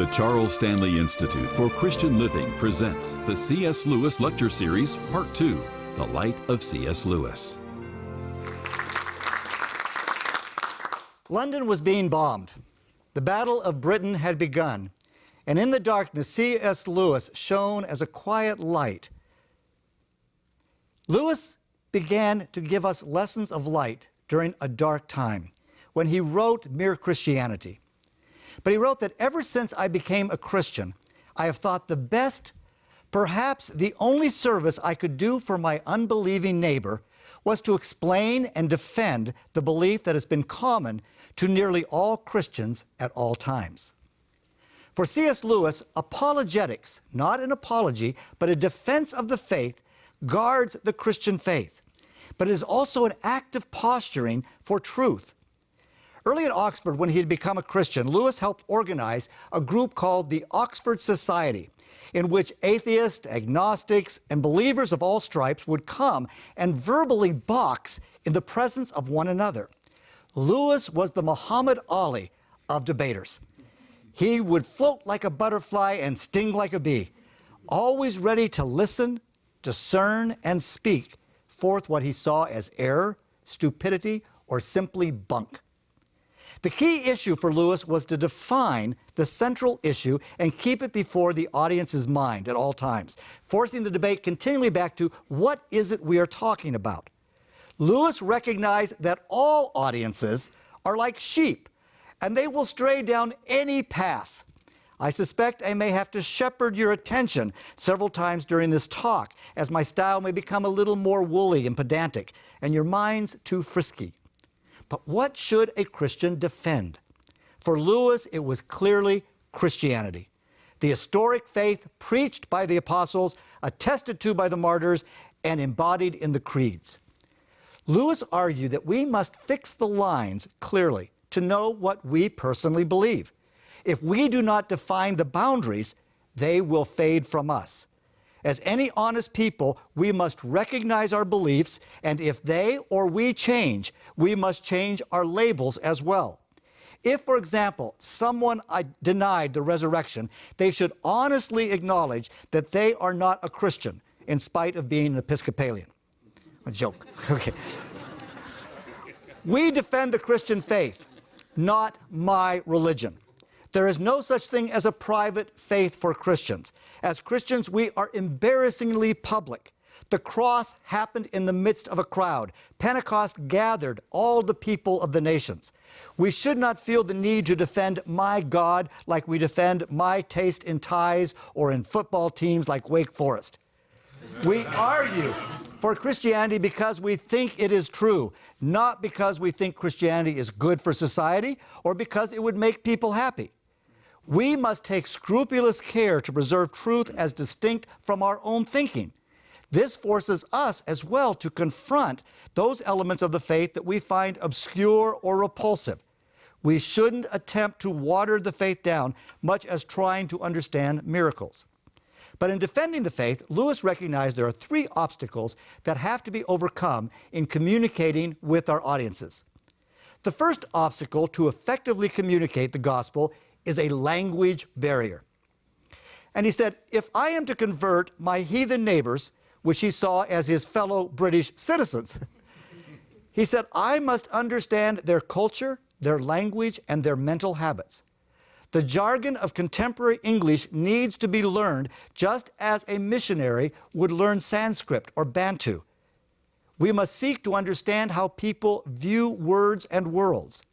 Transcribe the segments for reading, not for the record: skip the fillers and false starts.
The Charles Stanley Institute for Christian Living presents the C.S. Lewis Lecture Series, Part 2, The Light of C.S. Lewis. London was being bombed. The Battle of Britain had begun, and in the darkness, C.S. Lewis shone as a quiet light. Lewis began to give us lessons of light during a dark time when he wrote Mere Christianity. But he wrote that ever since I became a Christian, I have thought the best, perhaps the only service I could do for my unbelieving neighbor was to explain and defend the belief that has been common to nearly all Christians at all times. For C.S. Lewis, apologetics, not an apology, but a defense of the faith, guards the Christian faith. But it is also an active posturing for truth. Early at Oxford, when he had become a Christian, Lewis helped organize a group called the Oxford Society, in which atheists, agnostics, and believers of all stripes would come and verbally box in the presence of one another. Lewis was the Muhammad Ali of debaters. He would float like a butterfly and sting like a bee, always ready to listen, discern, and speak forth what he saw as error, stupidity, or simply bunk. The key issue for Lewis was to define the central issue and keep it before the audience's mind at all times, forcing the debate continually back to what is it we are talking about. Lewis recognized that all audiences are like sheep, and they will stray down any path. I suspect I may have to shepherd your attention several times during this talk, as my style may become a little more woolly and pedantic, and your mind's too frisky. But what should a Christian defend? For Lewis, it was clearly Christianity, the historic faith preached by the apostles, attested to by the martyrs, and embodied in the creeds. Lewis argued that we must fix the lines clearly to know what we personally believe. If we do not define the boundaries, they will fade from us. As any honest people, we must recognize our beliefs, and if they or we change, we must change our labels as well. If, for example, someone denied the resurrection, they should honestly acknowledge that they are not a Christian, in spite of being an Episcopalian. A joke. Okay. We defend the Christian faith, not my religion. There is no such thing as a private faith for Christians. As Christians, we are embarrassingly public. The cross happened in the midst of a crowd. Pentecost gathered all the people of the nations. We should not feel the need to defend my God like we defend my taste in ties or in football teams like Wake Forest. We argue for Christianity because we think it is true, not because we think Christianity is good for society or because it would make people happy. We must take scrupulous care to preserve truth as distinct from our own thinking. This forces us as well to confront those elements of the faith that we find obscure or repulsive. We shouldn't attempt to water the faith down, much as trying to understand miracles. But in defending the faith, Lewis recognized there are three obstacles that have to be overcome in communicating with our audiences. The first obstacle to effectively communicate the gospel is a language barrier. And he said, if I am to convert my heathen neighbors, which he saw as his fellow British citizens, he said, I must understand their culture, their language, and their mental habits. The jargon of contemporary English needs to be learned just as a missionary would learn Sanskrit or Bantu. We must seek to understand how people view words and worlds.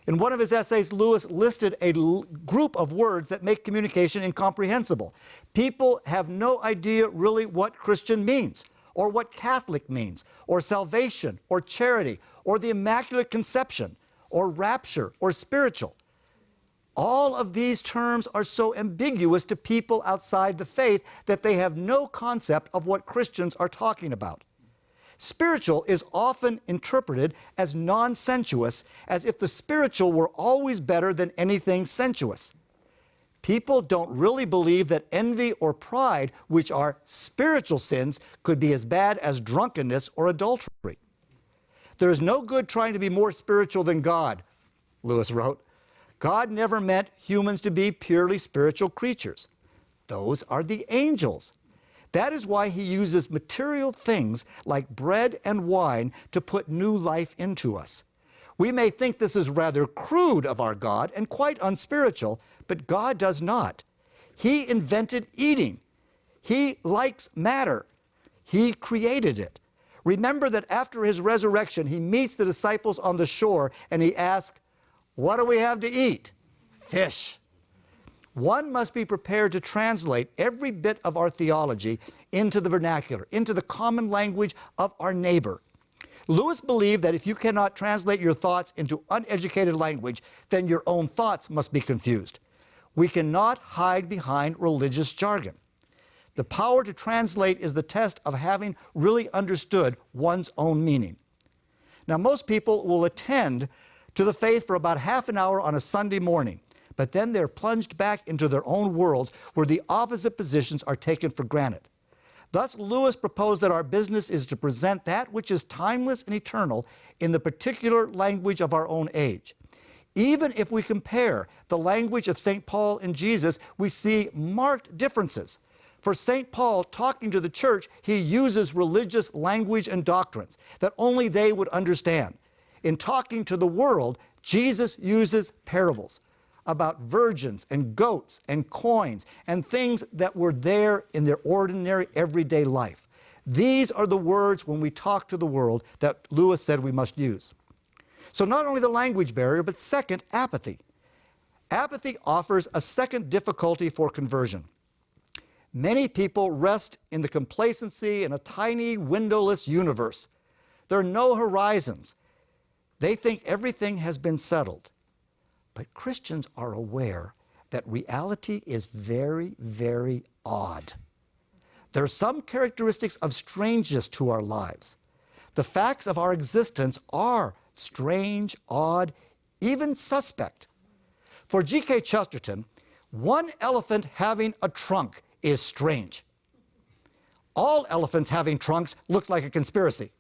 In one of his essays, Lewis listed a group of words that make communication incomprehensible. People have no idea really what Christian means, or what Catholic means, or salvation, or charity, or the Immaculate Conception, or rapture, or spiritual. All of these terms are so ambiguous to people outside the faith that they have no concept of what Christians are talking about. Spiritual is often interpreted as non-sensuous, as if the spiritual were always better than anything sensuous. People don't really believe that envy or pride, which are spiritual sins, could be as bad as drunkenness or adultery. There is no good trying to be more spiritual than God, Lewis wrote. God never meant humans to be purely spiritual creatures. Those are the angels. That is why he uses material things like bread and wine to put new life into us. We may think this is rather crude of our God and quite unspiritual, but God does not. He invented eating. He likes matter. He created it. Remember that after his resurrection, he meets the disciples on the shore and he asks, "What do we have to eat?" Fish. One must be prepared to translate every bit of our theology into the vernacular, into the common language of our neighbor. Lewis believed that if you cannot translate your thoughts into uneducated language, then your own thoughts must be confused. We cannot hide behind religious jargon. The power to translate is the test of having really understood one's own meaning. Now, most people will attend to the faith for about half an hour on a Sunday morning, but then they're plunged back into their own worlds where the opposite positions are taken for granted. Thus, Lewis proposed that our business is to present that which is timeless and eternal in the particular language of our own age. Even if we compare the language of St. Paul and Jesus, we see marked differences. For St. Paul, talking to the church, he uses religious language and doctrines that only they would understand. In talking to the world, Jesus uses parables about virgins and goats and coins and things that were there in their ordinary everyday life. These are the words when we talk to the world that Lewis said we must use. So not only the language barrier, but second, apathy. Apathy offers a second difficulty for conversion. Many people rest in the complacency in a tiny windowless universe. There are no horizons. They think everything has been settled. But Christians are aware that reality is very, very odd. There are some characteristics of strangeness to our lives. The facts of our existence are strange, odd, even suspect. For G.K. Chesterton, one elephant having a trunk is strange. All elephants having trunks looks like a conspiracy.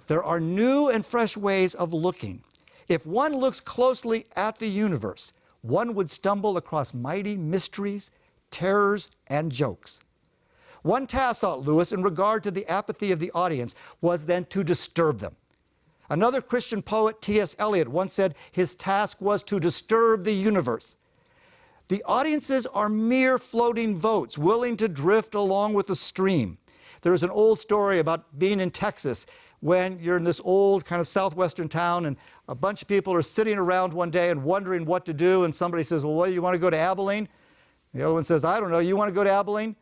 There are new and fresh ways of looking. If one looks closely at the universe, one would stumble across mighty mysteries, terrors, and jokes. One task, thought Lewis, in regard to the apathy of the audience was then to disturb them. Another Christian poet, T.S. Eliot, once said his task was to disturb the universe. The audiences are mere floating boats, willing to drift along with the stream. There's an old story about being in Texas when you're in this old kind of southwestern town and a bunch of people are sitting around one day and wondering what to do, and somebody says, "Well, what do you want to go to Abilene?" The other one says, "I don't know. You want to go to Abilene?"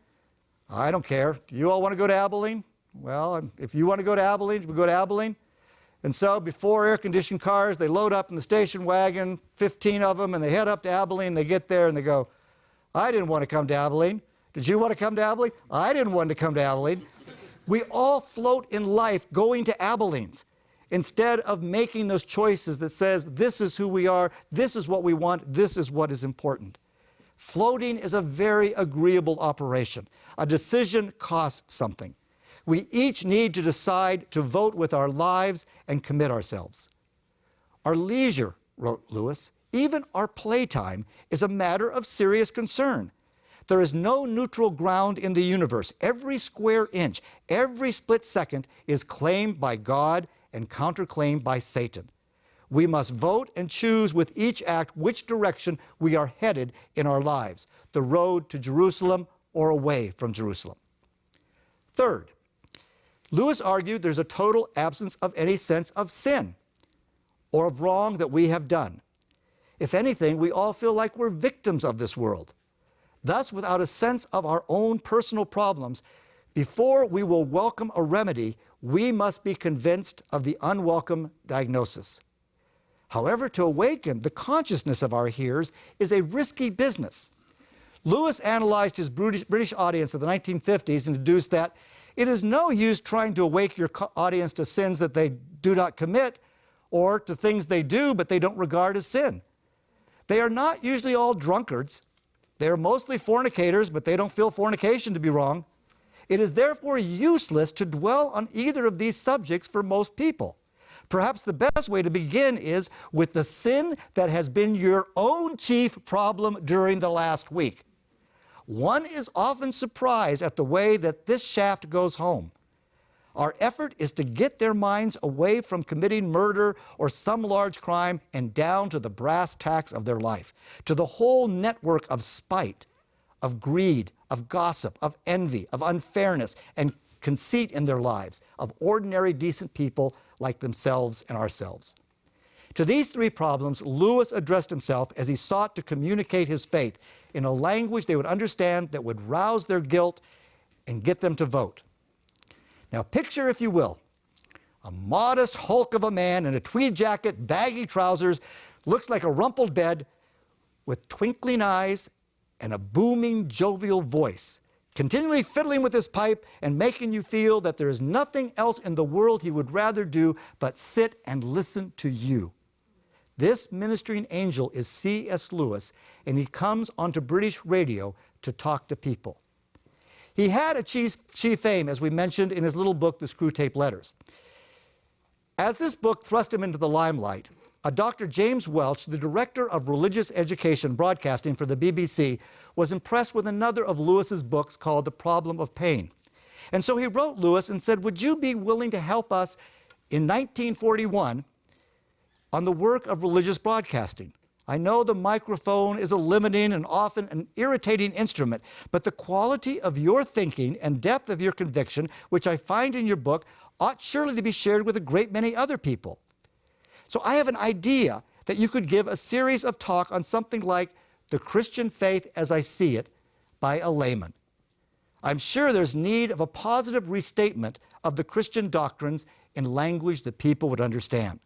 "I don't care. You all want to go to Abilene?" "Well, if you want to go to Abilene, we'll go to Abilene." And so before air-conditioned cars, they load up in the station wagon, 15 of them, and they head up to Abilene. They get there and they go, "I didn't want to come to Abilene. Did you want to come to Abilene?" "I didn't want to come to Abilene." We all float in life going to Abilenes instead of making those choices that says, this is who we are, this is what we want, this is what is important. Floating is a very agreeable operation. A decision costs something. We each need to decide to vote with our lives and commit ourselves. Our leisure, wrote Lewis, even our playtime, is a matter of serious concern. There is no neutral ground in the universe. Every square inch, every split second is claimed by God and counterclaimed by Satan. We must vote and choose with each act which direction we are headed in our lives, the road to Jerusalem or away from Jerusalem. Third, Lewis argued there's a total absence of any sense of sin or of wrong that we have done. If anything, we all feel like we're victims of this world. Thus, without a sense of our own personal problems, before we will welcome a remedy, we must be convinced of the unwelcome diagnosis. However, to awaken the consciousness of our hearers is a risky business. Lewis analyzed his British audience of the 1950s and deduced that it is no use trying to awake your audience to sins that they do not commit or to things they do but they don't regard as sin. They are not usually all drunkards. They are mostly fornicators, but they don't feel fornication to be wrong. It is therefore useless to dwell on either of these subjects for most people. Perhaps the best way to begin is with the sin that has been your own chief problem during the last week. One is often surprised at the way that this shaft goes home. Our effort is to get their minds away from committing murder or some large crime and down to the brass tacks of their life, to the whole network of spite, of greed, of gossip, of envy, of unfairness, and conceit in their lives, of ordinary decent people like themselves and ourselves. To these three problems, Lewis addressed himself as he sought to communicate his faith in a language they would understand that would rouse their guilt and get them to vote. Now picture, if you will, a modest hulk of a man in a tweed jacket, baggy trousers, looks like a rumpled bed, with twinkling eyes and a booming, jovial voice, continually fiddling with his pipe and making you feel that there is nothing else in the world he would rather do but sit and listen to you. This ministering angel is C.S. Lewis, and he comes onto British radio to talk to people. He had a chief fame, as we mentioned in his little book, The Screwtape Letters. As this book thrust him into the limelight, a Dr. James Welch, the director of religious education broadcasting for the BBC, was impressed with another of Lewis's books called The Problem of Pain. And so he wrote Lewis and said, "Would you be willing to help us in 1941 on the work of religious broadcasting? I know the microphone is a limiting and often an irritating instrument, but the quality of your thinking and depth of your conviction, which I find in your book, ought surely to be shared with a great many other people. So I have an idea that you could give a series of talk on something like The Christian Faith as I See It by a Layman. I'm sure there's need of a positive restatement of the Christian doctrines in language that people would understand."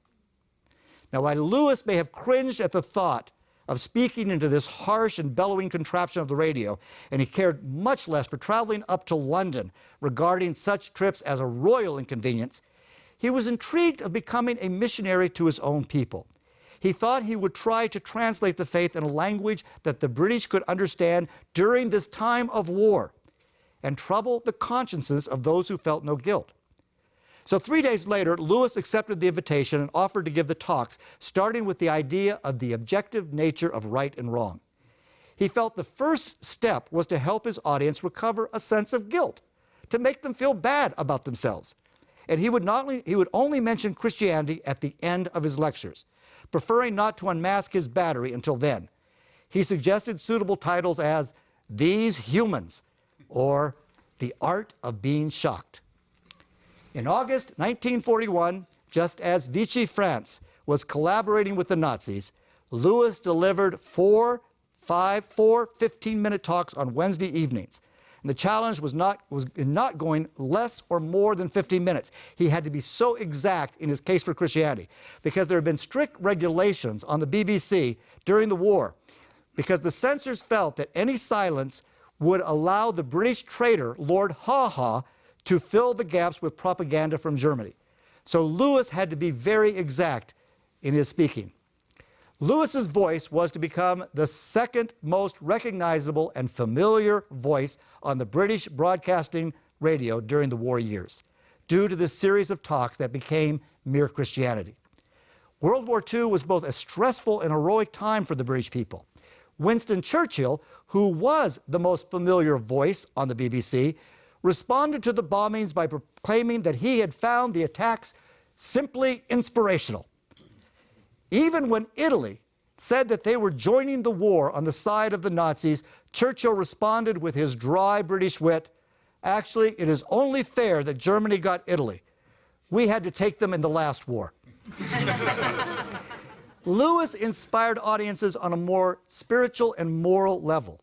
Now, while Lewis may have cringed at the thought of speaking into this harsh and bellowing contraption of the radio, and he cared much less for traveling up to London, regarding such trips as a royal inconvenience, he was intrigued of becoming a missionary to his own people. He thought he would try to translate the faith in a language that the British could understand during this time of war and trouble the consciences of those who felt no guilt. So 3 days later, Lewis accepted the invitation and offered to give the talks, starting with the idea of the objective nature of right and wrong. He felt the first step was to help his audience recover a sense of guilt, to make them feel bad about themselves. And he would only mention Christianity at the end of his lectures, preferring not to unmask his battery until then. He suggested suitable titles as These Humans or The Art of Being Shocked. In August 1941, just as Vichy France was collaborating with the Nazis, Lewis delivered four 15-minute talks on Wednesday evenings. And the challenge was not going less or more than 15 minutes. He had to be so exact in his case for Christianity, because there had been strict regulations on the BBC during the war, because the censors felt that any silence would allow the British traitor, Lord Haw-Haw, to fill the gaps with propaganda from Germany. So Lewis had to be very exact in his speaking. Lewis's voice was to become the second most recognizable and familiar voice on the British broadcasting radio during the war years, due to this series of talks that became Mere Christianity. World War II was both a stressful and heroic time for the British people. Winston Churchill, who was the most familiar voice on the BBC, responded to the bombings by proclaiming that he had found the attacks simply inspirational. Even when Italy said that they were joining the war on the side of the Nazis, Churchill responded with his dry British wit, "Actually, it is only fair that Germany got Italy. We had to take them in the last war." Lewis inspired audiences on a more spiritual and moral level.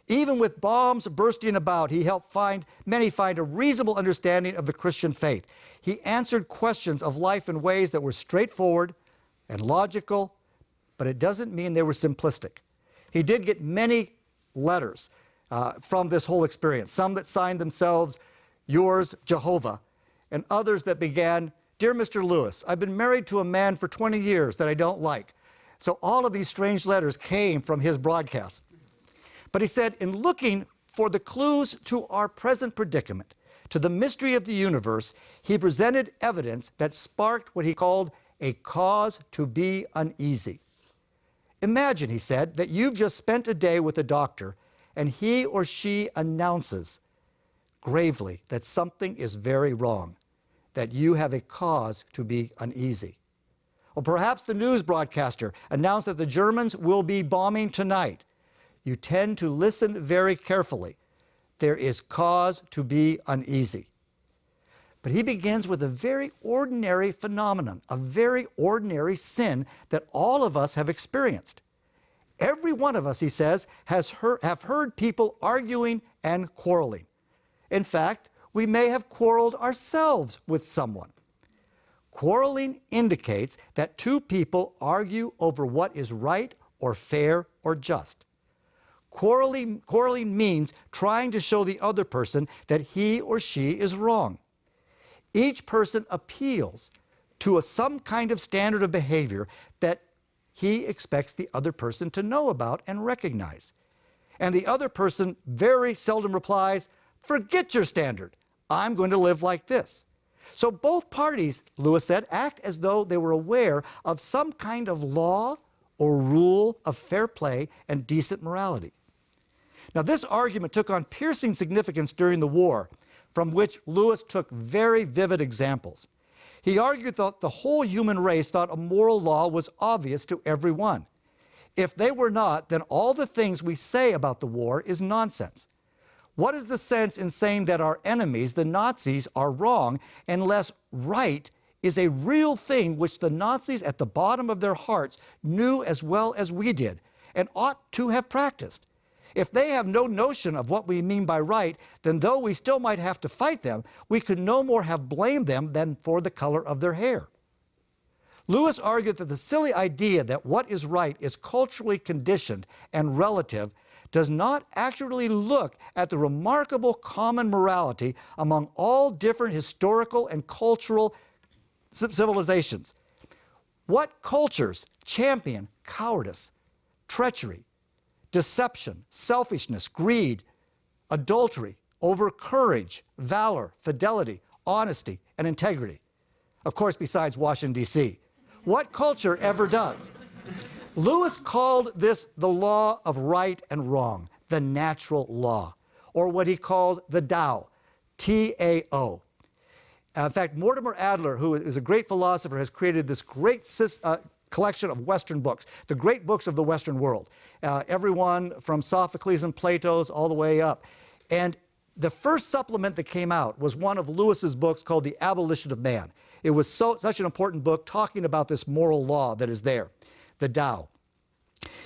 Even with bombs bursting about, he helped many find a reasonable understanding of the Christian faith. He answered questions of life in ways that were straightforward and logical, but it doesn't mean they were simplistic. He did get many letters from this whole experience, some that signed themselves, "Yours, Jehovah," and others that began, "Dear Mr. Lewis, I've been married to a man for 20 years that I don't like." So all of these strange letters came from his broadcast. But he said, in looking for the clues to our present predicament, to the mystery of the universe, he presented evidence that sparked what he called a cause to be uneasy. Imagine, he said, that you've just spent a day with a doctor and he or she announces gravely that something is very wrong, that you have a cause to be uneasy. Or perhaps the news broadcaster announced that the Germans will be bombing tonight. You tend to listen very carefully. There is cause to be uneasy. But he begins with a very ordinary phenomenon, a very ordinary sin that all of us have experienced. Every one of us, he says, have heard people arguing and quarreling. In fact, we may have quarreled ourselves with someone. Quarreling indicates that two people argue over what is right or fair or just. Quarreling means trying to show the other person that he or she is wrong. Each person appeals to some kind of standard of behavior that he expects the other person to know about and recognize. And the other person very seldom replies, "Forget your standard. I'm going to live like this." So both parties, Lewis said, act as though they were aware of some kind of law or rule of fair play and decent morality. Now, this argument took on piercing significance during the war, from which Lewis took very vivid examples. He argued that the whole human race thought a moral law was obvious to everyone. If they were not, then all the things we say about the war is nonsense. What is the sense in saying that our enemies, the Nazis, are wrong unless right is a real thing which the Nazis at the bottom of their hearts knew as well as we did and ought to have practiced? If they have no notion of what we mean by right, then though we still might have to fight them, we could no more have blamed them than for the color of their hair. Lewis argued that the silly idea that what is right is culturally conditioned and relative does not accurately look at the remarkable common morality among all different historical and cultural civilizations. What cultures champion cowardice, treachery, deception, selfishness, greed, adultery, over courage, valor, fidelity, honesty, and integrity? Of course, besides Washington, D.C. What culture ever does? Lewis called this the law of right and wrong, the natural law, or what he called the Tao, T-A-O. In fact, Mortimer Adler, who is a great philosopher, has created this great collection of Western books, the great books of the Western world, everyone from Sophocles and Plato's all the way up. And the first supplement that came out was one of Lewis's books called The Abolition of Man. It was such an important book talking about this moral law that is there, the Tao.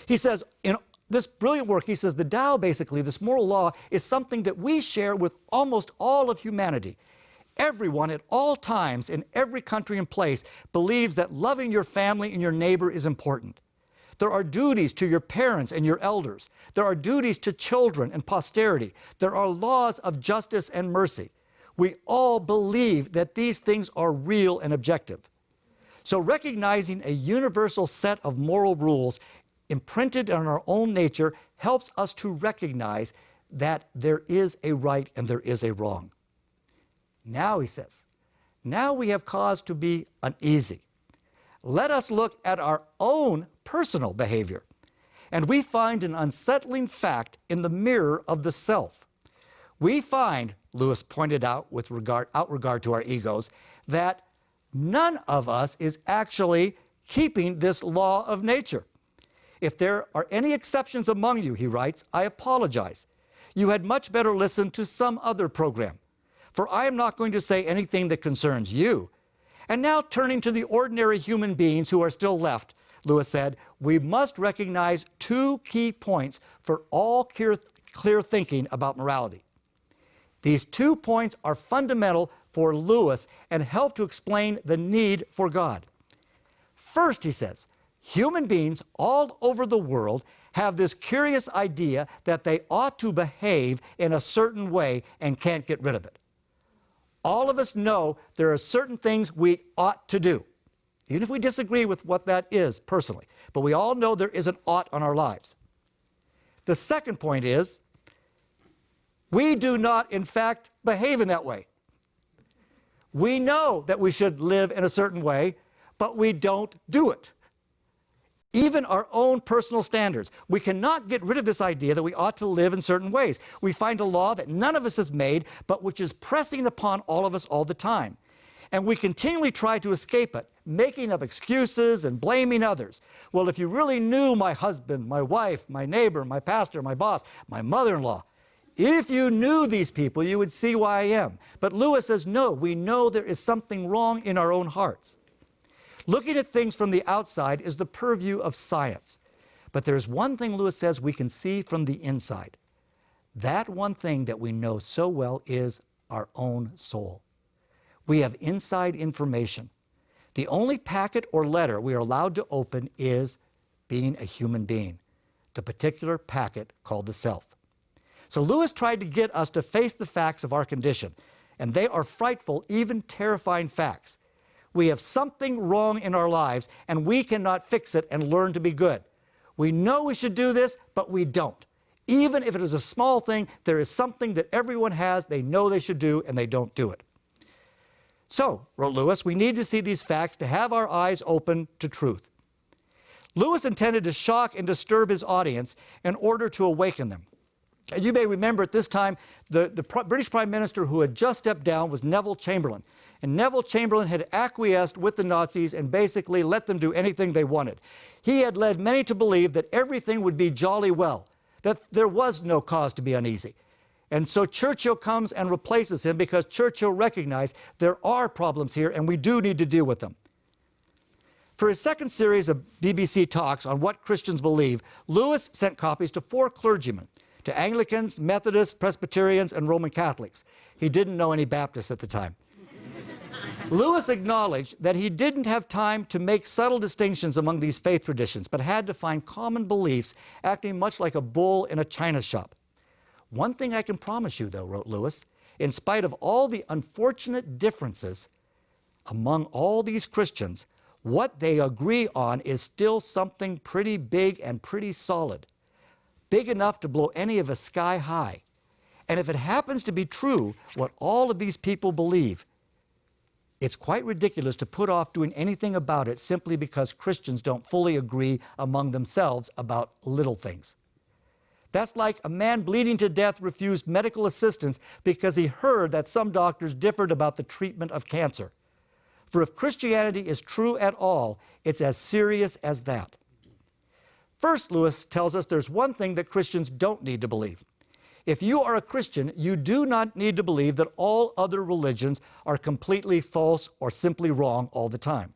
He says, in this brilliant work, he says the Tao, basically, this moral law, is something that we share with almost all of humanity. Everyone at all times in every country and place believes that loving your family and your neighbor is important. There are duties to your parents and your elders. There are duties to children and posterity. There are laws of justice and mercy. We all believe that these things are real and objective. So recognizing a universal set of moral rules imprinted on our own nature helps us to recognize that there is a right and there is a wrong. Now, he says, now we have cause to be uneasy. Let us look at our own personal behavior. And we find an unsettling fact in the mirror of the self. We find, Lewis pointed out without regard to our egos, that none of us is actually keeping this law of nature. If there are any exceptions among you, he writes, I apologize. You had much better listen to some other program, for I am not going to say anything that concerns you. And now turning to the ordinary human beings who are still left, Lewis said, we must recognize two key points for all clear thinking about morality. These 2 points are fundamental for Lewis and help to explain the need for God. First, he says, human beings all over the world have this curious idea that they ought to behave in a certain way and can't get rid of it. All of us know there are certain things we ought to do, even if we disagree with what that is personally. But we all know there is an ought on our lives. The second point is, we do not, in fact, behave in that way. We know that we should live in a certain way, but we don't do it. Even our own personal standards. We cannot get rid of this idea that we ought to live in certain ways. We find a law that none of us has made, but which is pressing upon all of us all the time. And we continually try to escape it, making up excuses and blaming others. Well, if you really knew my husband, my wife, my neighbor, my pastor, my boss, my mother-in-law, if you knew these people, you would see why I am. But Lewis says, no, we know there is something wrong in our own hearts. Looking at things from the outside is the purview of science. But there's one thing Lewis says we can see from the inside. That one thing that we know so well is our own soul. We have inside information. The only packet or letter we are allowed to open is being a human being, the particular packet called the self. So Lewis tried to get us to face the facts of our condition, and they are frightful, even terrifying facts. We have something wrong in our lives, and we cannot fix it and learn to be good. We know we should do this, but we don't. Even if it is a small thing, there is something that everyone has, they know they should do, and they don't do it. So, wrote Lewis, we need to see these facts to have our eyes open to truth. Lewis intended to shock and disturb his audience in order to awaken them. And you may remember at this time, the British Prime Minister who had just stepped down was Neville Chamberlain. And Neville Chamberlain had acquiesced with the Nazis and basically let them do anything they wanted. He had led many to believe that everything would be jolly well, that there was no cause to be uneasy. And so Churchill comes and replaces him because Churchill recognized there are problems here and we do need to deal with them. For his second series of BBC talks on what Christians believe, Lewis sent copies to 4 clergymen, to Anglicans, Methodists, Presbyterians, and Roman Catholics. He didn't know any Baptists at the time. Lewis acknowledged that he didn't have time to make subtle distinctions among these faith traditions, but had to find common beliefs, acting much like a bull in a china shop. One thing I can promise you, though, wrote Lewis, in spite of all the unfortunate differences among all these Christians, what they agree on is still something pretty big and pretty solid, big enough to blow any of us sky high. And if it happens to be true, what all of these people believe, it's quite ridiculous to put off doing anything about it simply because Christians don't fully agree among themselves about little things. That's like a man bleeding to death refused medical assistance because he heard that some doctors differed about the treatment of cancer. For if Christianity is true at all, it's as serious as that. First, Lewis tells us there's one thing that Christians don't need to believe. If you are a Christian, you do not need to believe that all other religions are completely false or simply wrong all the time.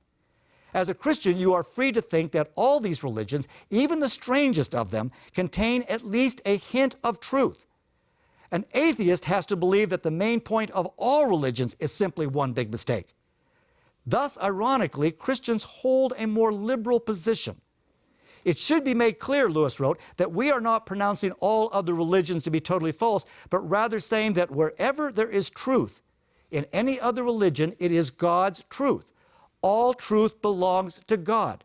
As a Christian, you are free to think that all these religions, even the strangest of them, contain at least a hint of truth. An atheist has to believe that the main point of all religions is simply one big mistake. Thus, ironically, Christians hold a more liberal position. It should be made clear, Lewis wrote, that we are not pronouncing all other religions to be totally false, but rather saying that wherever there is truth in any other religion, it is God's truth. All truth belongs to God.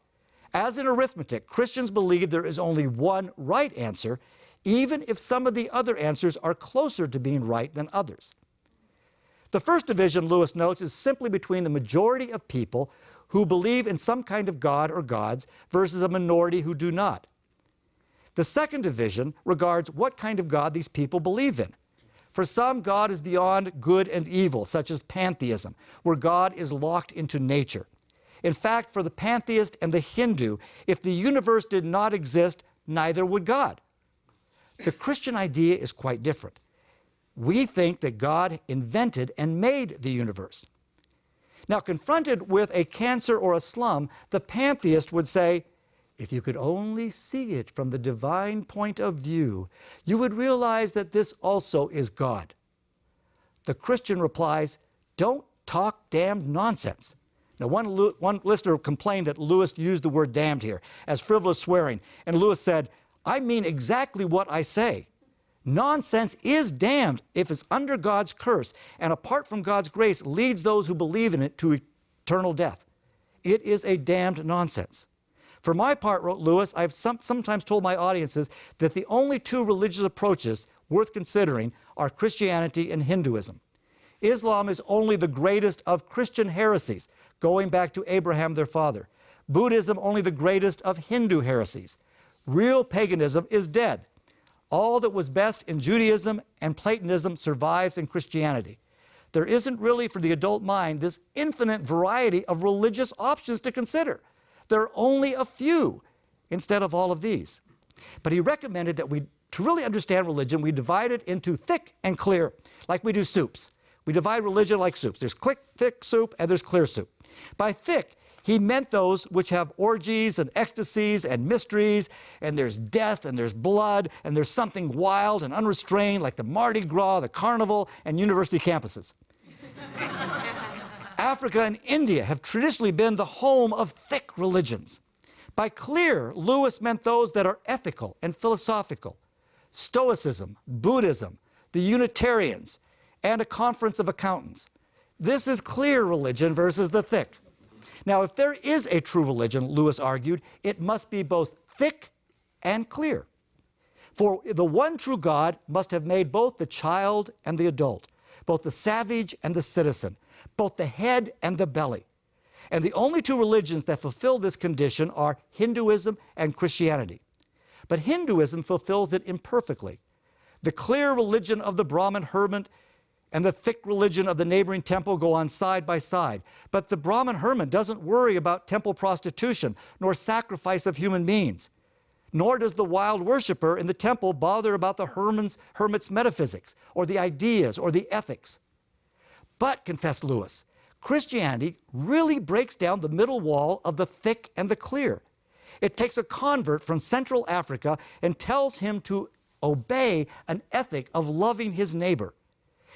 As in arithmetic, Christians believe there is only one right answer, even if some of the other answers are closer to being right than others. The first division, Lewis notes, is simply between the majority of people who believe in some kind of God or gods versus a minority who do not. The second division regards what kind of God these people believe in. For some, God is beyond good and evil, such as pantheism, where God is locked into nature. In fact, for the pantheist and the Hindu, if the universe did not exist, neither would God. The Christian idea is quite different. We think that God invented and made the universe. Now, confronted with a cancer or a slum, the pantheist would say, if you could only see it from the divine point of view, you would realize that this also is God. The Christian replies, don't talk damned nonsense. Now, one listener complained that Lewis used the word damned here as frivolous swearing, and Lewis said, I mean exactly what I say. Nonsense is damned if it's under God's curse and apart from God's grace leads those who believe in it to eternal death. It is a damned nonsense. For my part, wrote Lewis, I've sometimes told my audiences that the only two religious approaches worth considering are Christianity and Hinduism. Islam is only the greatest of Christian heresies, going back to Abraham their father. Buddhism only the greatest of Hindu heresies. Real paganism is dead. All that was best in Judaism and Platonism survives in Christianity. There isn't really, for the adult mind, this infinite variety of religious options to consider. There are only a few instead of all of these. But he recommended that to really understand religion, we divide it into thick and clear, like we do soups. We divide religion like soups. There's thick soup and there's clear soup. By thick, he meant those which have orgies and ecstasies and mysteries, and there's death and there's blood, and there's something wild and unrestrained like the Mardi Gras, the carnival, and university campuses. Africa and India have traditionally been the home of thick religions. By clear, Lewis meant those that are ethical and philosophical. Stoicism, Buddhism, the Unitarians, and a conference of accountants. This is clear religion versus the thick. Now, if there is a true religion, Lewis argued, it must be both thick and clear. For the one true God must have made both the child and the adult, both the savage and the citizen, both the head and the belly. And the only two religions that fulfill this condition are Hinduism and Christianity. But Hinduism fulfills it imperfectly. The clear religion of the Brahmin hermit and the thick religion of the neighboring temple go on side by side. But the Brahmin hermit doesn't worry about temple prostitution nor sacrifice of human beings. Nor does the wild worshiper in the temple bother about the hermit's metaphysics or the ideas or the ethics. But, confessed Lewis, Christianity really breaks down the middle wall of the thick and the clear. It takes a convert from Central Africa and tells him to obey an ethic of loving his neighbor.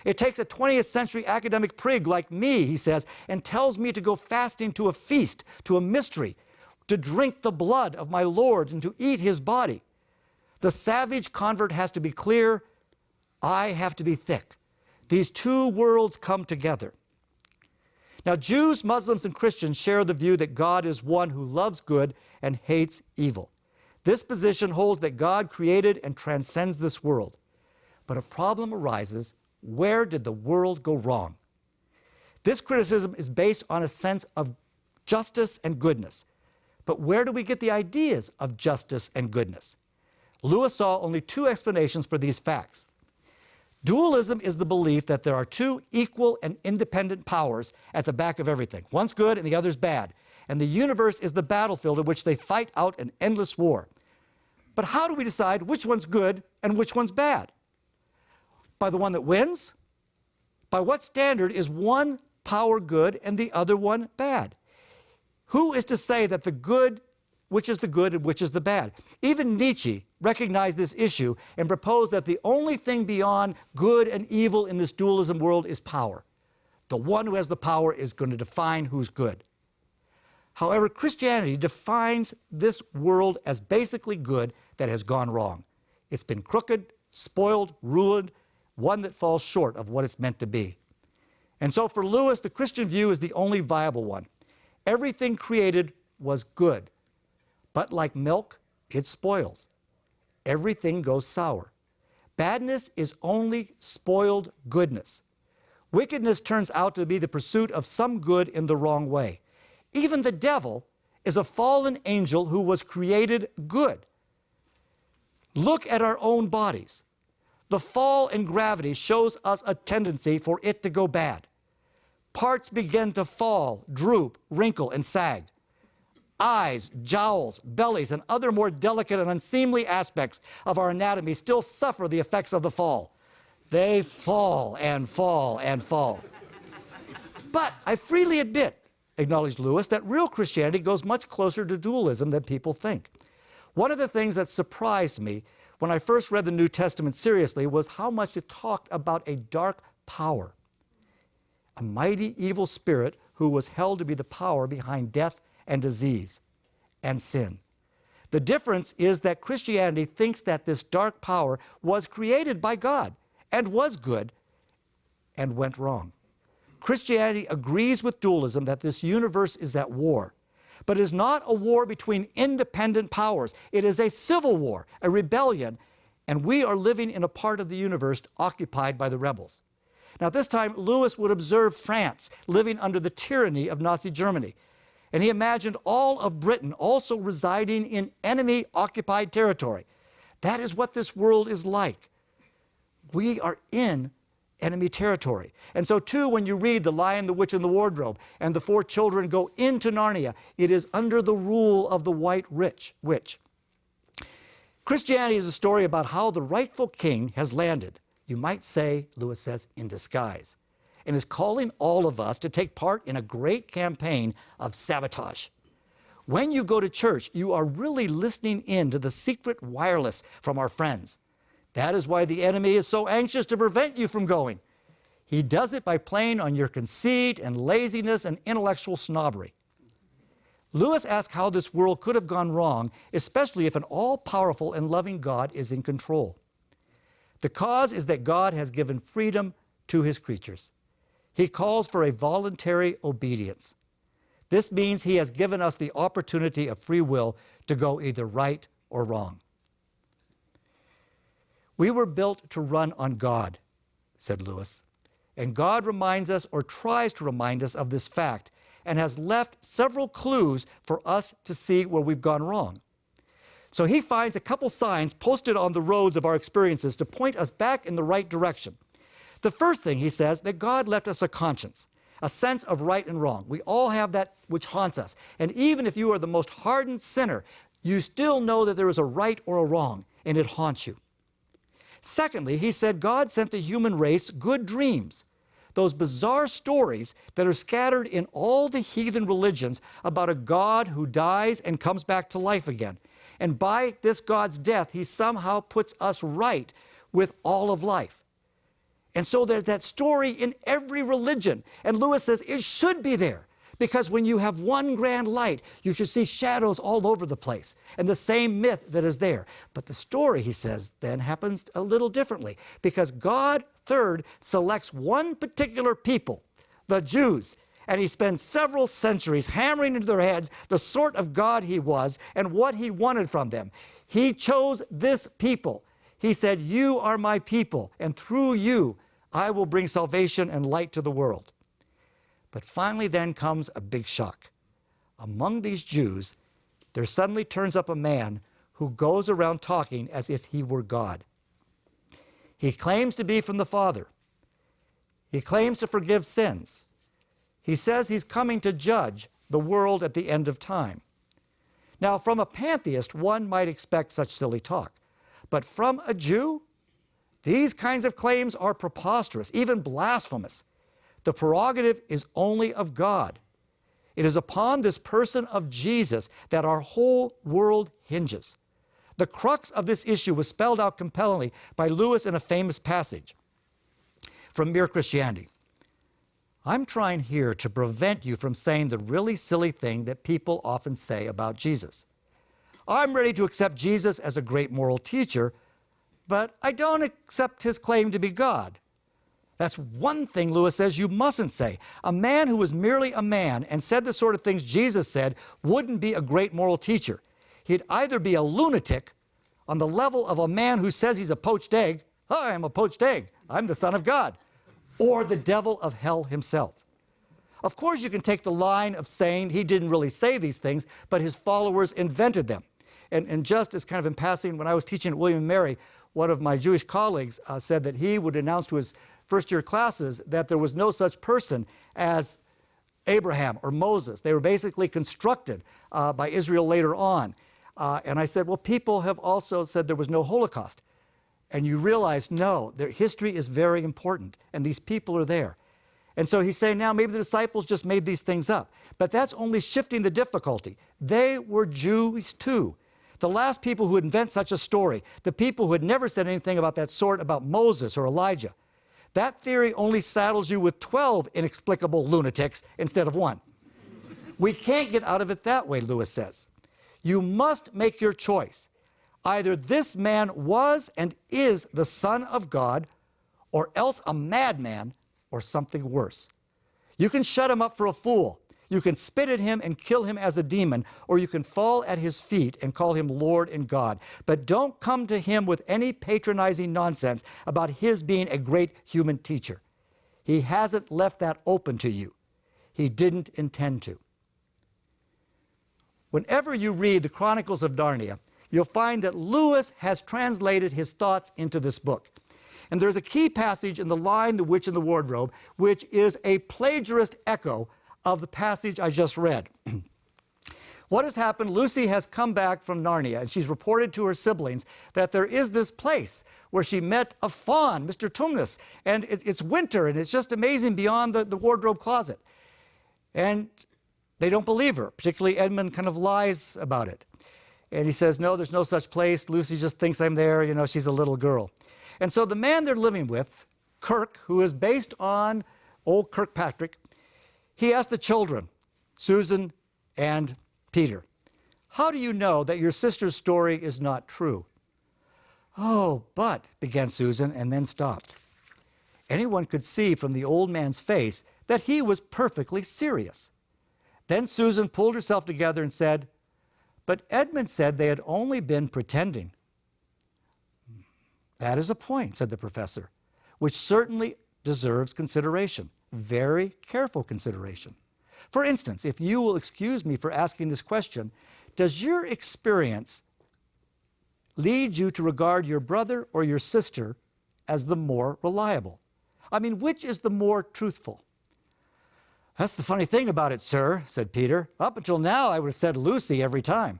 It takes a 20th century academic prig like me, he says, and tells me to go fasting to a feast, to a mystery, to drink the blood of my Lord and to eat his body. The savage convert has to be clear. I have to be thick. These two worlds come together. Now, Jews, Muslims, and Christians share the view that God is one who loves good and hates evil. This position holds that God created and transcends this world. But a problem arises. Where did the world go wrong? This criticism is based on a sense of justice and goodness. But where do we get the ideas of justice and goodness? Lewis saw only two explanations for these facts. Dualism is the belief that there are two equal and independent powers at the back of everything. One's good and the other's bad. And the universe is the battlefield in which they fight out an endless war. But how do we decide which one's good and which one's bad? By the one that wins? By what standard is one power good and the other one bad? Who is to say that the good, which is the good and which is the bad? Even Nietzsche recognized this issue and proposed that the only thing beyond good and evil in this dualism world is power. The one who has the power is going to define who's good. However, Christianity defines this world as basically good that has gone wrong. It's been crooked, spoiled, ruined, one that falls short of what it's meant to be. And so for Lewis, the Christian view is the only viable one. Everything created was good, but like milk, it spoils. Everything goes sour. Badness is only spoiled goodness. Wickedness turns out to be the pursuit of some good in the wrong way. Even the devil is a fallen angel who was created good. Look at our own bodies. The fall in gravity shows us a tendency for it to go bad. Parts begin to fall, droop, wrinkle, and sag. Eyes, jowls, bellies, and other more delicate and unseemly aspects of our anatomy still suffer the effects of the fall. They fall and fall and fall. But I freely admit, acknowledged Lewis, that real Christianity goes much closer to dualism than people think. One of the things that surprised me when I first read the New Testament seriously was how much it talked about a dark power, a mighty evil spirit who was held to be the power behind death and disease and sin. The difference is that Christianity thinks that this dark power was created by God and was good and went wrong. Christianity agrees with dualism that this universe is at war, but it is not a war between independent powers. It is a civil war, a rebellion, and we are living in a part of the universe occupied by the rebels. Now, at this time, Lewis would observe France living under the tyranny of Nazi Germany. And he imagined all of Britain also residing in enemy-occupied territory. That is what this world is like. We are in enemy territory. And so, too, when you read The Lion, the Witch, and the Wardrobe, and the 4 children go into Narnia, it is under the rule of the White Witch. Christianity is a story about how the rightful king has landed, you might say, Lewis says, in disguise, and is calling all of us to take part in a great campaign of sabotage. When you go to church, you are really listening in to the secret wireless from our friends. That is why the enemy is so anxious to prevent you from going. He does it by playing on your conceit and laziness and intellectual snobbery. Lewis asks how this world could have gone wrong, especially if an all-powerful and loving God is in control. The cause is that God has given freedom to his creatures. He calls for a voluntary obedience. This means he has given us the opportunity of free will to go either right or wrong. We were built to run on God, said Lewis, and God reminds us or tries to remind us of this fact and has left several clues for us to see where we've gone wrong. So he finds a couple signs posted on the roads of our experiences to point us back in the right direction. The first thing, he says, that God left us a conscience, a sense of right and wrong. We all have that which haunts us. And even if you are the most hardened sinner, you still know that there is a right or a wrong, and it haunts you. Secondly, he said God sent the human race good dreams, those bizarre stories that are scattered in all the heathen religions about a God who dies and comes back to life again. And by this God's death, he somehow puts us right with all of life. And so there's that story in every religion. And Lewis says it should be there, because when you have one grand light, you should see shadows all over the place, and the same myth that is there. But the story, he says, then happens a little differently, because God, third, selects one particular people, the Jews, and he spends several centuries hammering into their heads the sort of God he was and what he wanted from them. He chose this people. He said, "You are my people, and through you I will bring salvation and light to the world." But finally then comes a big shock. Among these Jews, there suddenly turns up a man who goes around talking as if he were God. He claims to be from the Father. He claims to forgive sins. He says he's coming to judge the world at the end of time. Now, from a pantheist, one might expect such silly talk. But from a Jew, these kinds of claims are preposterous, even blasphemous. The prerogative is only of God. It is upon this person of Jesus that our whole world hinges. The crux of this issue was spelled out compellingly by Lewis in a famous passage from Mere Christianity. I'm trying here to prevent you from saying the really silly thing that people often say about Jesus. I'm ready to accept Jesus as a great moral teacher, but I don't accept his claim to be God. That's one thing, Lewis says, you mustn't say. A man who was merely a man and said the sort of things Jesus said wouldn't be a great moral teacher. He'd either be a lunatic on the level of a man who says he's a poached egg, "Hi, I'm a poached egg, I'm the Son of God," or the devil of hell himself. Of course, you can take the line of saying he didn't really say these things, but his followers invented them. And just as kind of in passing, when I was teaching at William & Mary, one of my Jewish colleagues said that he would announce to his first-year classes that there was no such person as Abraham or Moses. They were basically constructed by Israel later on. And I said, well, people have also said there was no Holocaust. And you realize, no, their history is very important, and these people are there. And so he's saying now maybe the disciples just made these things up. But that's only shifting the difficulty. They were Jews too. The last people who would invent such a story, the people who had never said anything about that sort about Moses or Elijah. That theory only saddles you with 12 inexplicable lunatics instead of one. We can't get out of it that way, Lewis says. You must make your choice. Either this man was and is the Son of God, or else a madman, or something worse. You can shut him up for a fool. You can spit at him and kill him as a demon, or you can fall at his feet and call him Lord and God. But don't come to him with any patronizing nonsense about his being a great human teacher. He hasn't left that open to you. He didn't intend to. Whenever you read the Chronicles of Narnia, you'll find that Lewis has translated his thoughts into this book. And there's a key passage in The Lion, the Witch, and the Wardrobe, which is a plagiarist echo of the passage I just read. What has happened? Lucy has come back from Narnia, and she's reported to her siblings that there is this place where she met a faun, Mr. Tumnus, and it's winter, and it's just amazing beyond the wardrobe closet. And they don't believe her, particularly Edmund kind of lies about it. And he says, no, there's no such place. Lucy just thinks I'm there. You know, she's a little girl. And so the man they're living with, Kirk, who is based on old Kirkpatrick, he asked the children, Susan and Peter, how do you know that your sister's story is not true? Oh, but, began Susan, and then stopped. Anyone could see from the old man's face that he was perfectly serious. Then Susan pulled herself together and said, but Edmund said they had only been pretending. That is a point, said the professor, which certainly deserves consideration, very careful consideration. For instance, if you will excuse me for asking this question, does your experience lead you to regard your brother or your sister as the more reliable? I mean, which is the more truthful? That's the funny thing about it, sir, said Peter. Up until now, I would have said Lucy every time.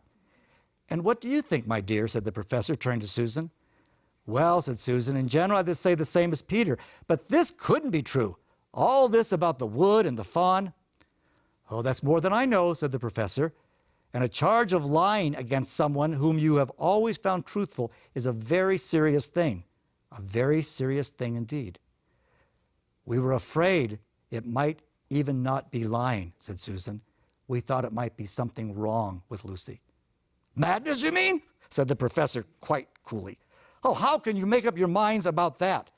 And what do you think, my dear, said the professor, turning to Susan. Well, said Susan, in general, I'd say the same as Peter, but this couldn't be true. All this about the wood and the faun. Oh, that's more than I know, said the professor. And a charge of lying against someone whom you have always found truthful is a very serious thing. A very serious thing indeed. We were afraid it might even not be lying, said Susan. We thought it might be something wrong with Lucy. Madness, you mean? Said the professor quite coolly. Oh, how can you make up your minds about that?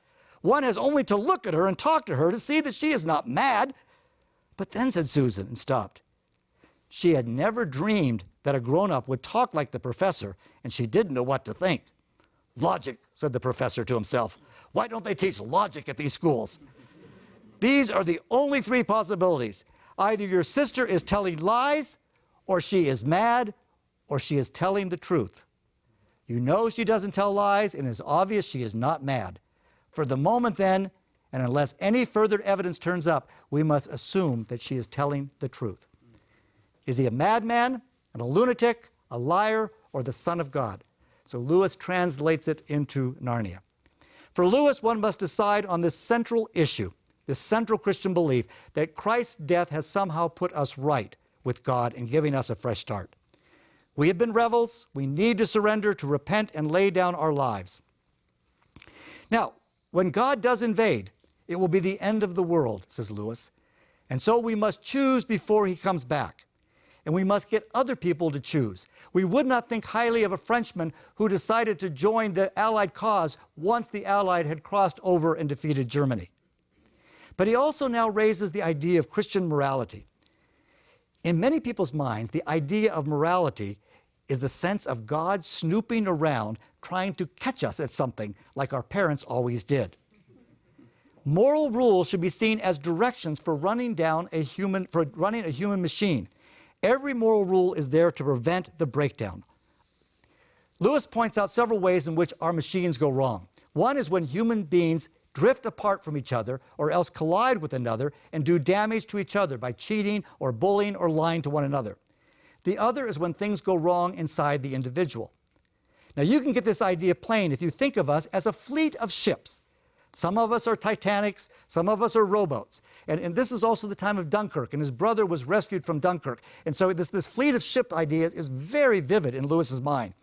One has only to look at her and talk to her to see that she is not mad. But then, said Susan, and stopped. She had never dreamed that a grown-up would talk like the professor, and she didn't know what to think. Logic, said the professor to himself. Why don't they teach logic at these schools? These are the only three possibilities. Either your sister is telling lies, or she is mad, or she is telling the truth. You know she doesn't tell lies, and it's obvious she is not mad. For the moment then, and unless any further evidence turns up, we must assume that she is telling the truth. Is he a madman, a lunatic, a liar, or the Son of God? So Lewis translates it into Narnia. For Lewis, one must decide on this central issue, this central Christian belief that Christ's death has somehow put us right with God and giving us a fresh start. We have been rebels. We need to surrender, to repent, and lay down our lives. Now, when God does invade, it will be the end of the world, says Lewis. And so we must choose before he comes back. And we must get other people to choose. We would not think highly of a Frenchman who decided to join the Allied cause once the Allied had crossed over and defeated Germany. But he also now raises the idea of Christian morality. In many people's minds, the idea of morality is the sense of God snooping around trying to catch us at something like our parents always did. Moral rules should be seen as directions for running a human machine. Every moral rule is there to prevent the breakdown. Lewis points out several ways in which our machines go wrong. One is when human beings drift apart from each other or else collide with another and do damage to each other by cheating or bullying or lying to one another. The other is when things go wrong inside the individual. Now you can get this idea plain if you think of us as a fleet of ships. Some of us are Titanics, some of us are rowboats. And this is also the time of Dunkirk, and his brother was rescued from Dunkirk. And so this fleet of ship idea is very vivid in Lewis's mind.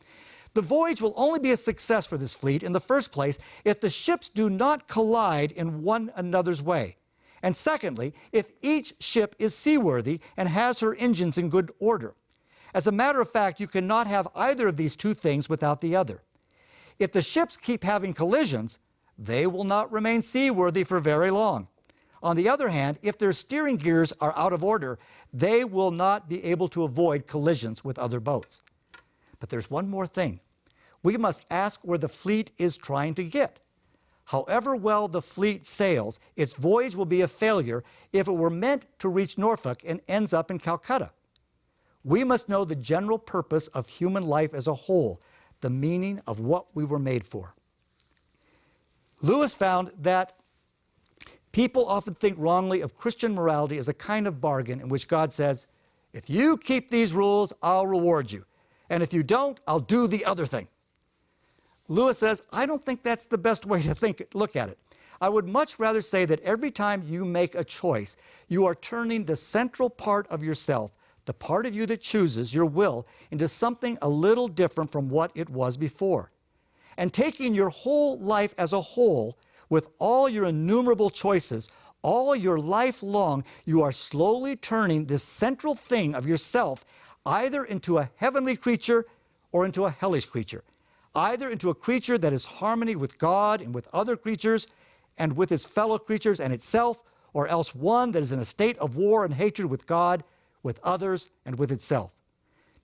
The voyage will only be a success for this fleet in the first place if the ships do not collide in one another's way. And secondly, if each ship is seaworthy and has her engines in good order. As a matter of fact, you cannot have either of these two things without the other. If the ships keep having collisions, they will not remain seaworthy for very long. On the other hand, if their steering gears are out of order, they will not be able to avoid collisions with other boats. But there's one more thing. We must ask where the fleet is trying to get. However well the fleet sails, its voyage will be a failure if it were meant to reach Norfolk and ends up in Calcutta. We must know the general purpose of human life as a whole, the meaning of what we were made for. Lewis found that people often think wrongly of Christian morality as a kind of bargain in which God says, if you keep these rules, I'll reward you. And if you don't, I'll do the other thing. Lewis says, I don't think that's the best way to look at it. I would much rather say that every time you make a choice, you are turning the central part of yourself, the part of you that chooses your will, into something a little different from what it was before. And taking your whole life as a whole, with all your innumerable choices, all your life long, you are slowly turning this central thing of yourself either into a heavenly creature or into a hellish creature, either into a creature that is harmony with God and with other creatures and with its fellow creatures and itself, or else one that is in a state of war and hatred with God, with others, and with itself.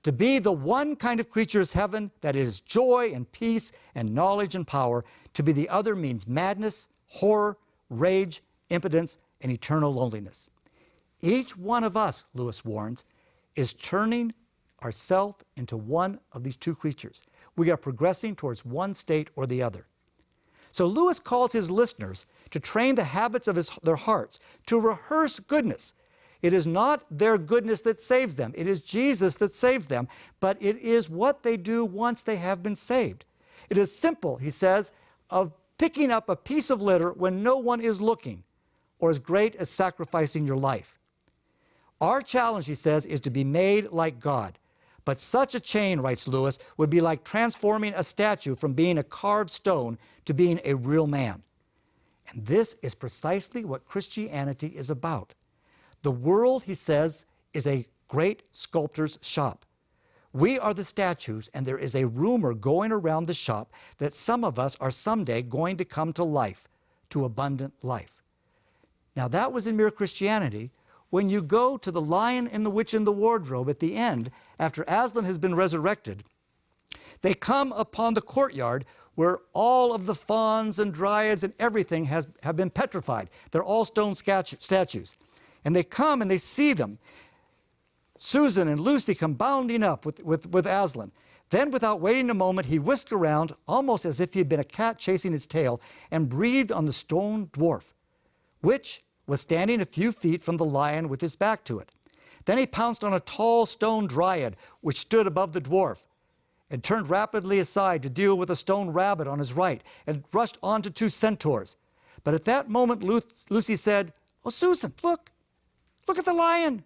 To be the one kind of creature is heaven, that is joy and peace and knowledge and power. To be the other means madness, horror, rage, impotence, and eternal loneliness. Each one of us, Lewis warns, is turning ourself into one of these two creatures. We are progressing towards one state or the other. So Lewis calls his listeners to train the habits of their hearts, to rehearse goodness. It is not their goodness that saves them. It is Jesus that saves them, but it is what they do once they have been saved. It is simple, he says, of picking up a piece of litter when no one is looking, or as great as sacrificing your life. Our challenge, he says, is to be made like God. But such a chain, writes Lewis, would be like transforming a statue from being a carved stone to being a real man. And this is precisely what Christianity is about. The world, he says, is a great sculptor's shop. We are the statues, and there is a rumor going around the shop that some of us are someday going to come to life, to abundant life. Now that was in Mere Christianity. When you go to The Lion and the Witch in the Wardrobe at the end, after Aslan has been resurrected, they come upon the courtyard where all of the fauns and dryads and everything have been petrified. They're all stone statues. And they come and they see them. Susan and Lucy come bounding up with Aslan. Then, without waiting a moment, he whisked around, almost as if he had been a cat chasing its tail, and breathed on the stone dwarf, which was standing a few feet from the lion with his back to it. Then he pounced on a tall stone dryad, which stood above the dwarf, and turned rapidly aside to deal with a stone rabbit on his right, and rushed on to two centaurs. But at that moment, Lucy said, "Oh, Susan, look at the lion."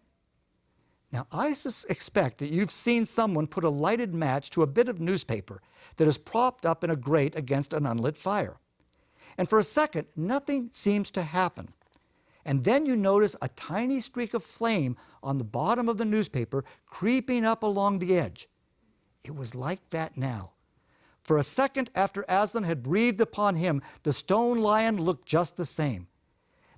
Now, I expect that you've seen someone put a lighted match to a bit of newspaper that is propped up in a grate against an unlit fire. And for a second, nothing seems to happen. And then you notice a tiny streak of flame on the bottom of the newspaper creeping up along the edge. It was like that now. For a second after Aslan had breathed upon him, the stone lion looked just the same.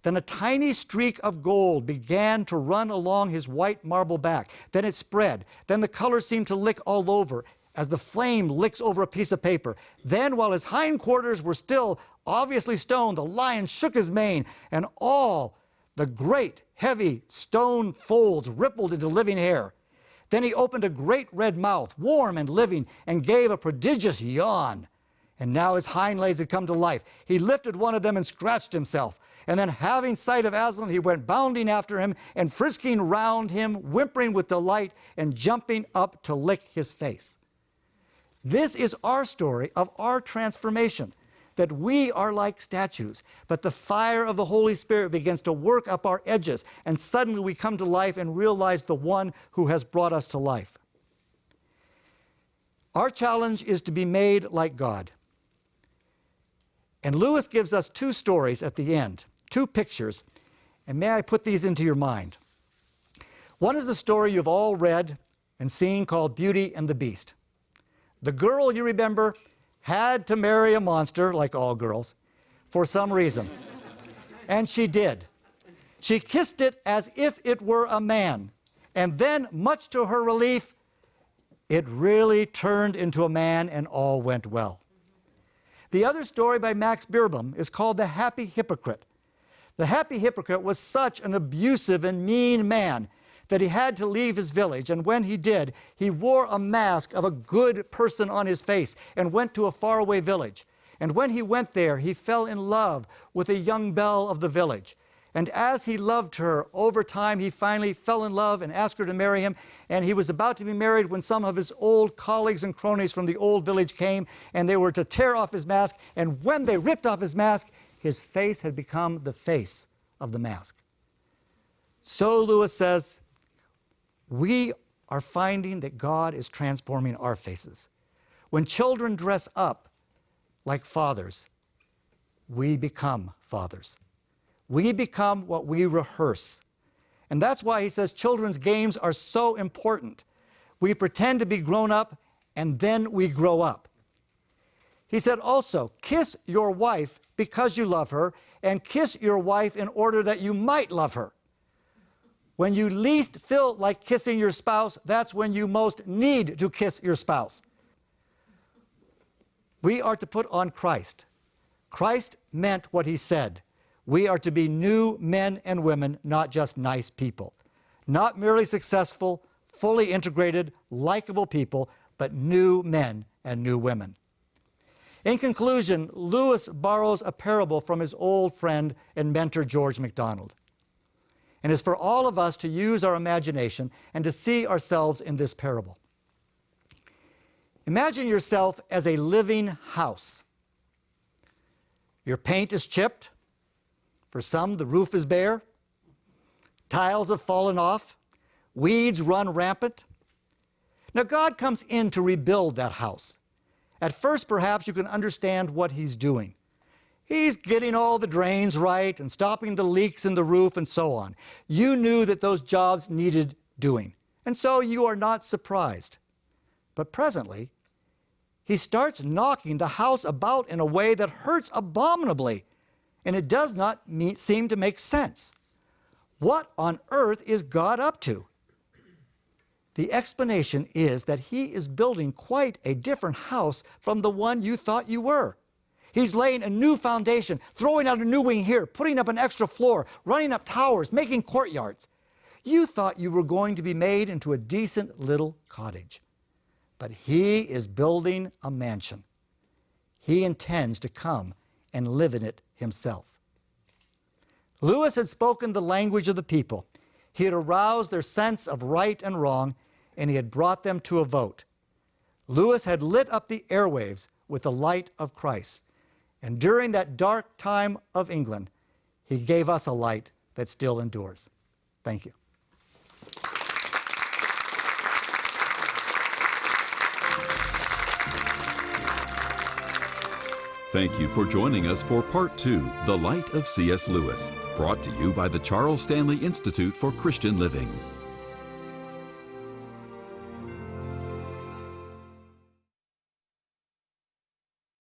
Then a tiny streak of gold began to run along his white marble back. Then it spread. Then the color seemed to lick all over as the flame licks over a piece of paper. Then, while his hindquarters were still obviously stone, the lion shook his mane, and all the great, heavy stone folds rippled into living hair. Then he opened a great red mouth, warm and living, and gave a prodigious yawn. And now his hind legs had come to life. He lifted one of them and scratched himself. And then, having sight of Aslan, he went bounding after him and frisking round him, whimpering with delight and jumping up to lick his face. This is our story of our transformation, that we are like statues, but the fire of the Holy Spirit begins to work up our edges, and suddenly we come to life and realize the one who has brought us to life. Our challenge is to be made like God. And Lewis gives us two stories at the end, two pictures, and may I put these into your mind. One is the story you've all read and seen called Beauty and the Beast. The girl, you remember, had to marry a monster, like all girls, for some reason. And she did. She kissed it as if it were a man. And then, much to her relief, it really turned into a man and all went well. The other story by Max Beerbohm is called The Happy Hypocrite. The Happy Hypocrite was such an abusive and mean man that he had to leave his village, and when he did, he wore a mask of a good person on his face and went to a faraway village. And when he went there, he fell in love with a young belle of the village. And as he loved her, over time he finally fell in love and asked her to marry him. And he was about to be married when some of his old colleagues and cronies from the old village came, and they were to tear off his mask. And when they ripped off his mask, his face had become the face of the mask. So Lewis says, we are finding that God is transforming our faces. When children dress up like fathers, we become fathers. We become what we rehearse. And that's why he says children's games are so important. We pretend to be grown up, and then we grow up. He said also, kiss your wife because you love her, and kiss your wife in order that you might love her. When you least feel like kissing your spouse, that's when you most need to kiss your spouse. We are to put on Christ. Christ meant what he said. We are to be new men and women, not just nice people. Not merely successful, fully integrated, likable people, but new men and new women. In conclusion, Lewis borrows a parable from his old friend and mentor, George MacDonald. And it's for all of us to use our imagination and to see ourselves in this parable. Imagine yourself as a living house. Your paint is chipped. For some, the roof is bare. Tiles have fallen off. Weeds run rampant. Now, God comes in to rebuild that house. At first, perhaps you can understand what he's doing. He's getting all the drains right and stopping the leaks in the roof and so on. You knew that those jobs needed doing, and so you are not surprised. But presently, he starts knocking the house about in a way that hurts abominably, and it does not seem to make sense. What on earth is God up to? The explanation is that he is building quite a different house from the one you thought you were. He's laying a new foundation, throwing out a new wing here, putting up an extra floor, running up towers, making courtyards. You thought you were going to be made into a decent little cottage. But he is building a mansion. He intends to come and live in it himself. Lewis had spoken the language of the people. He had aroused their sense of right and wrong, and he had brought them to a vote. Lewis had lit up the airwaves with the light of Christ. And during that dark time of England, he gave us a light that still endures. Thank you. Thank you for joining us for Part 2, The Light of C.S. Lewis, brought to you by the Charles Stanley Institute for Christian Living.